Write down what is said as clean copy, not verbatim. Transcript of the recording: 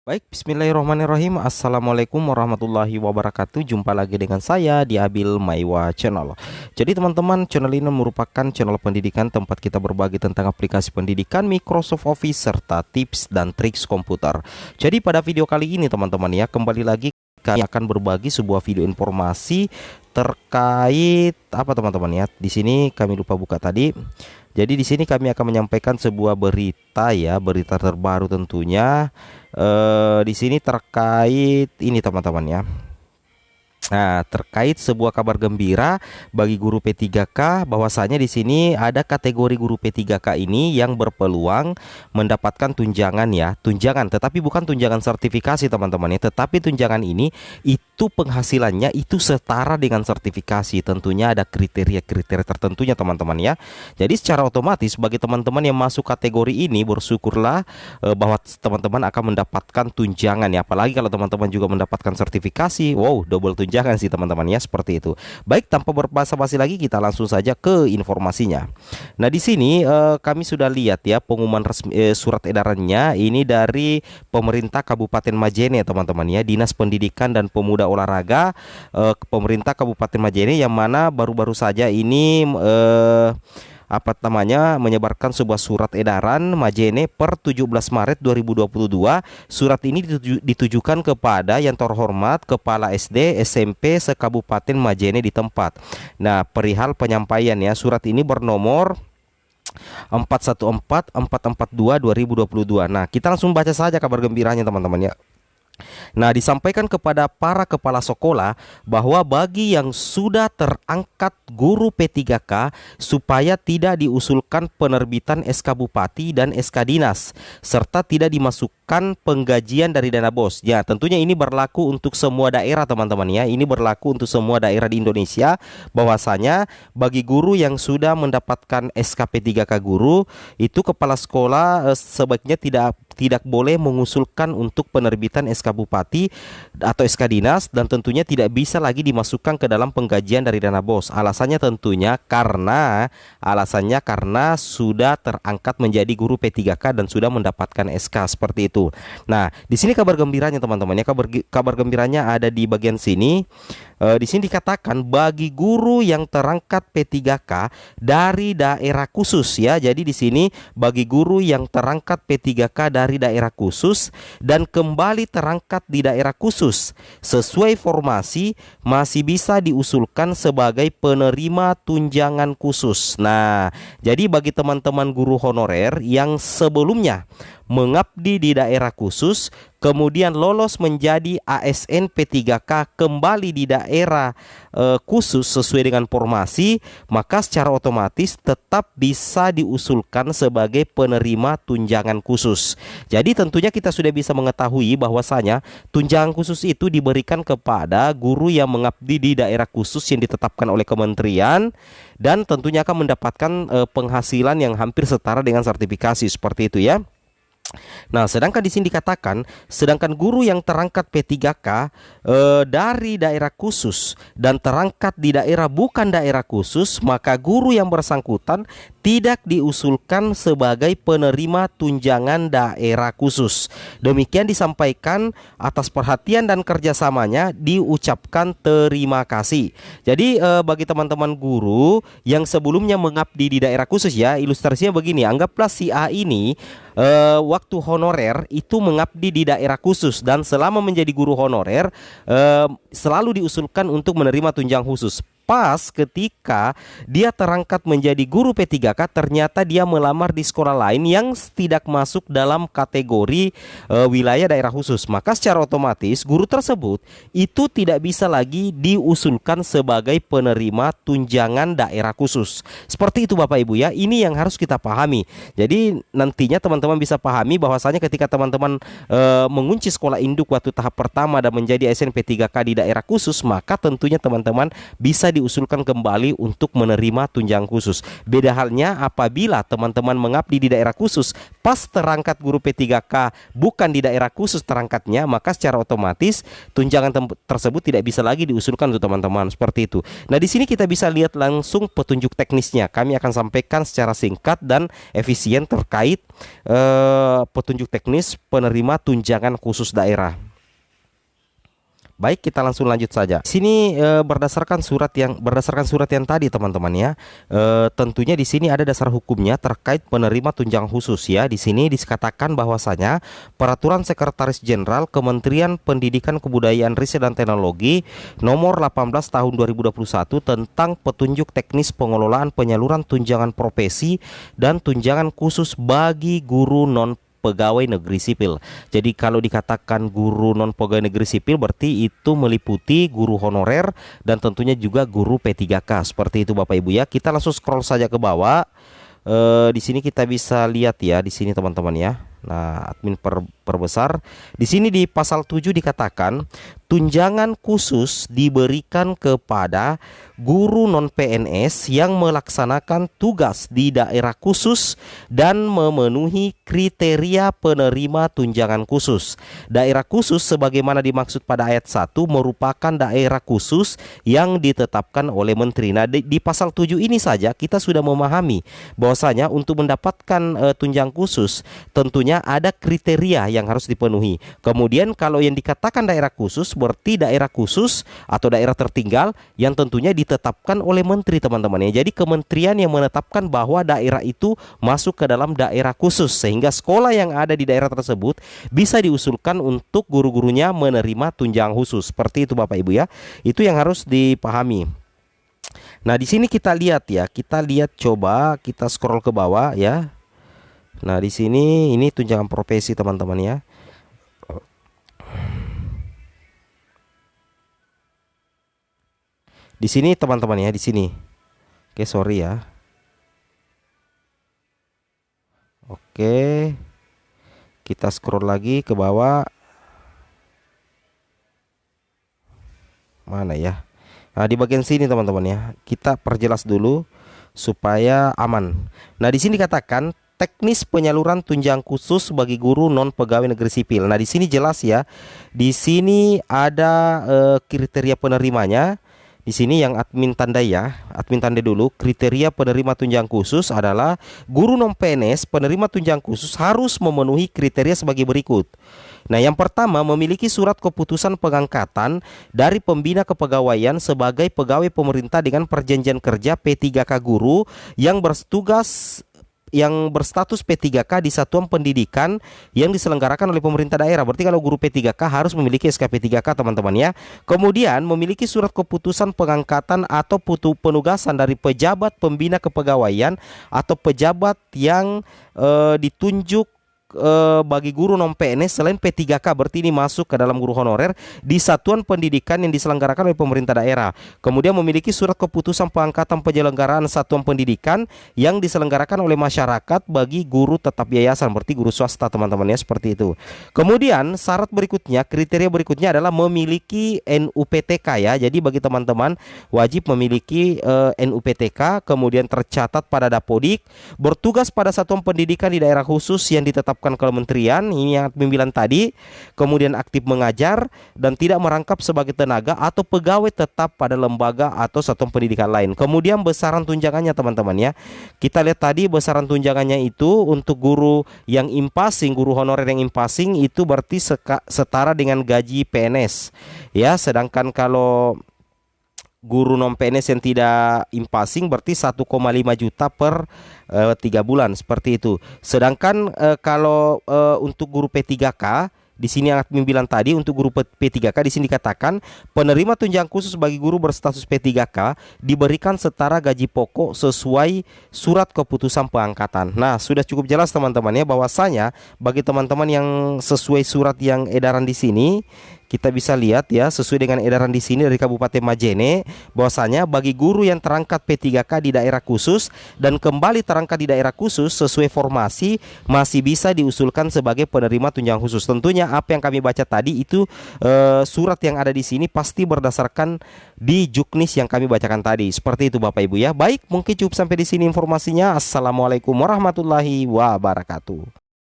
Baik, bismillahirrahmanirrahim. Assalamualaikum warahmatullahi wabarakatuh. Jumpa lagi dengan saya di Abil Maiwa Channel. Jadi teman-teman, channel ini merupakan channel pendidikan tempat kita berbagi tentang aplikasi pendidikan, Microsoft Office, serta tips dan triks komputer. Jadi pada video kali ini teman-teman ya, kembali lagi kami akan berbagi sebuah video informasi terkait apa teman-teman ya. Di sini kami lupa buka tadi. Jadi di sini kami akan menyampaikan sebuah berita ya, berita terbaru tentunya. Di sini terkait ini teman-teman ya. Nah, terkait sebuah kabar gembira bagi guru P3K, bahwasanya di sini ada kategori guru P3K ini yang berpeluang mendapatkan tunjangan ya, tunjangan, tetapi bukan tunjangan sertifikasi teman-teman ya, tetapi tunjangan ini itu penghasilannya itu setara dengan sertifikasi. Tentunya ada kriteria-kriteria tertentunya teman-teman ya. Jadi secara otomatis bagi teman-teman yang masuk kategori ini bersyukurlah bahwa teman-teman akan mendapatkan tunjangan ya, apalagi kalau teman-teman juga mendapatkan sertifikasi. Wow, double tunjangan sih teman-teman ya, seperti itu. Baik, tanpa berbasa-basi lagi kita langsung saja ke informasinya. Nah, di sini kami sudah lihat ya pengumuman resmi, surat edarannya ini dari pemerintah Kabupaten Majene teman-teman ya, Dinas Pendidikan dan Pemuda Olahraga pemerintah Kabupaten Majene, yang mana baru-baru saja ini menyebarkan sebuah surat edaran Majene per 17 Maret 2022. Surat ini ditujukan kepada yang terhormat Kepala SD SMP se-Kabupaten Majene di tempat. Nah, perihal penyampaian ya, surat ini bernomor 414-442-2022. Nah, kita langsung baca saja kabar gembiranya teman-teman ya. Nah, disampaikan kepada para kepala sekolah bahwa bagi yang sudah terangkat guru P3K supaya tidak diusulkan penerbitan SK Bupati dan SK Dinas, serta tidak dimasukkan penggajian dari dana BOS. Ya, tentunya ini berlaku untuk semua daerah teman-teman ya. Ini berlaku untuk semua daerah di Indonesia, bahwasanya bagi guru yang sudah mendapatkan SK P3K guru, itu kepala sekolah sebaiknya tidak boleh mengusulkan untuk penerbitan SK Bupati atau SK Dinas, dan tentunya tidak bisa lagi dimasukkan ke dalam penggajian dari dana BOS. Alasannya karena sudah terangkat menjadi guru P3K dan sudah mendapatkan SK, seperti itu. Nah, di sini kabar gembiranya teman-teman ya, kabar gembiranya ada di bagian sini. Di sini dikatakan bagi guru yang terangkat P3K dari daerah khusus ya. Jadi di sini bagi guru yang terangkat P3K dari daerah khusus dan kembali terangkat di daerah khusus sesuai formasi masih bisa diusulkan sebagai penerima tunjangan khusus. Nah, jadi bagi teman-teman guru honorer yang sebelumnya mengabdi di daerah khusus, kemudian lolos menjadi ASN P3K kembali di daerah khusus sesuai dengan formasi, maka secara otomatis tetap bisa diusulkan sebagai penerima tunjangan khusus. Jadi tentunya kita sudah bisa mengetahui bahwasanya tunjangan khusus itu diberikan kepada guru yang mengabdi di daerah khusus yang ditetapkan oleh kementerian, dan tentunya akan mendapatkan penghasilan yang hampir setara dengan sertifikasi, seperti itu ya. Nah, sedangkan di sini dikatakan, sedangkan guru yang terangkat P3K dari daerah khusus dan terangkat di daerah bukan daerah khusus, maka guru yang bersangkutan tidak diusulkan sebagai penerima tunjangan daerah khusus. Demikian disampaikan, atas perhatian dan kerjasamanya diucapkan terima kasih. Jadi bagi teman-teman guru yang sebelumnya mengabdi di daerah khusus ya, ilustrasinya begini, anggaplah si A ini waktu honorer itu mengabdi di daerah khusus, dan selama menjadi guru honorer selalu diusulkan untuk menerima tunjangan khusus. Pas ketika dia terangkat menjadi guru P3K, ternyata dia melamar di sekolah lain yang tidak masuk dalam kategori wilayah daerah khusus, maka secara otomatis guru tersebut itu tidak bisa lagi diusulkan sebagai penerima tunjangan daerah khusus. Seperti itu Bapak Ibu ya, ini yang harus kita pahami. Jadi nantinya teman-teman bisa pahami bahwasanya ketika teman-teman mengunci sekolah induk waktu tahap pertama dan menjadi SNP 3K di daerah khusus, maka tentunya teman-teman bisa bisa diusulkan kembali untuk menerima tunjangan khusus. Beda halnya apabila teman-teman mengabdi di daerah khusus pas terangkat guru P3K bukan di daerah khusus terangkatnya, maka secara otomatis tunjangan tersebut tidak bisa lagi diusulkan untuk teman-teman, seperti itu. Nah, di sini kita bisa lihat langsung petunjuk teknisnya. Kami akan sampaikan secara singkat dan efisien terkait petunjuk teknis penerima tunjangan khusus daerah. Baik, kita langsung lanjut saja. Sini berdasarkan surat yang tadi teman-teman ya. Tentunya di sini ada dasar hukumnya terkait penerima tunjangan khusus ya. Di sini dikatakan bahwasanya Peraturan Sekretaris Jenderal Kementerian Pendidikan Kebudayaan Riset dan Teknologi nomor 18 tahun 2021 tentang petunjuk teknis pengelolaan penyaluran tunjangan profesi dan tunjangan khusus bagi guru non pegawai negeri sipil. Jadi kalau dikatakan guru non pegawai negeri sipil berarti itu meliputi guru honorer dan tentunya juga guru P3K. Seperti itu Bapak Ibu ya. Kita langsung scroll saja ke bawah. Di sini kita bisa lihat ya, di sini teman-teman ya. Nah, admin perbesar. Di sini di pasal 7 dikatakan tunjangan khusus diberikan kepada guru non PNS yang melaksanakan tugas di daerah khusus dan memenuhi kriteria penerima tunjangan khusus. Daerah khusus sebagaimana dimaksud pada ayat 1 merupakan daerah khusus yang ditetapkan oleh menteri. Nah, di pasal 7 ini saja kita sudah memahami bahwasanya untuk mendapatkan tunjangan khusus tentunya ada kriteria yang harus dipenuhi. Kemudian kalau yang dikatakan daerah khusus berarti daerah khusus atau daerah tertinggal yang tentunya ditetapkan oleh menteri teman-teman ya. Jadi kementerian yang menetapkan bahwa daerah itu masuk ke dalam daerah khusus sehingga sekolah yang ada di daerah tersebut bisa diusulkan untuk guru-gurunya menerima tunjangan khusus. Seperti itu Bapak Ibu ya. Itu yang harus dipahami. Nah, di sini kita lihat ya. Kita lihat, coba kita scroll ke bawah ya. Nah, di sini ini tunjangan profesi teman-teman ya. Di sini teman-teman ya, di sini. Oke, sorry ya. Oke. Kita scroll lagi ke bawah. Mana ya? Nah, di bagian sini teman-teman ya. Kita perjelas dulu supaya aman. Nah, di sini dikatakan teknis penyaluran tunjangan khusus bagi guru non pegawai negeri sipil. Nah, di sini jelas ya. Di sini ada kriteria penerimanya. Di sini yang admin tandai ya, admin tandai dulu. Kriteria penerima tunjangan khusus adalah guru non PNS penerima tunjangan khusus harus memenuhi kriteria sebagai berikut. Nah, yang pertama memiliki surat keputusan pengangkatan dari pembina kepegawaian sebagai pegawai pemerintah dengan perjanjian kerja P3K guru yang berstatus P3K di satuan pendidikan yang diselenggarakan oleh pemerintah daerah. Berarti kalau guru P3K harus memiliki SK P3K teman-teman ya. Kemudian memiliki surat keputusan pengangkatan atau penugasan dari pejabat pembina kepegawaian atau pejabat yang ditunjuk bagi guru non PNS selain P3K, berarti ini masuk ke dalam guru honorer di satuan pendidikan yang diselenggarakan oleh pemerintah daerah. Kemudian memiliki surat keputusan pengangkatan penyelenggaraan satuan pendidikan yang diselenggarakan oleh masyarakat bagi guru tetap yayasan, berarti guru swasta teman-teman ya, seperti itu. Kemudian syarat berikutnya, kriteria berikutnya adalah memiliki NUPTK ya. Jadi bagi teman-teman wajib memiliki NUPTK, kemudian tercatat pada Dapodik, bertugas pada satuan pendidikan di daerah khusus yang ditetapkan kementerian, ini yang admin bilang tadi, kemudian aktif mengajar dan tidak merangkap sebagai tenaga atau pegawai tetap pada lembaga atau satuan pendidikan lain. Kemudian besaran tunjangannya teman-teman ya. Kita lihat tadi besaran tunjangannya itu untuk guru yang impasing, guru honorer yang impasing itu berarti setara dengan gaji PNS ya. Sedangkan kalau guru non PNS yang tidak impasing berarti 1,5 juta per 3 bulan, seperti itu. Sedangkan kalau untuk guru P3K di sini yang admin bilang tadi, untuk guru P3K di sini dikatakan penerima tunjangan khusus bagi guru berstatus P3K diberikan setara gaji pokok sesuai surat keputusan pengangkatan. Nah, sudah cukup jelas teman-teman ya bahwasanya bagi teman-teman yang sesuai surat yang edaran di sini, kita bisa lihat ya, sesuai dengan edaran di sini dari Kabupaten Majene, bahwasanya bagi guru yang terangkat P3K di daerah khusus dan kembali terangkat di daerah khusus sesuai formasi masih bisa diusulkan sebagai penerima tunjangan khusus. Tentunya apa yang kami baca tadi itu surat yang ada di sini pasti berdasarkan di juknis yang kami bacakan tadi. Seperti itu Bapak Ibu ya. Baik, mungkin cukup sampai di sini informasinya. Assalamualaikum warahmatullahi wabarakatuh.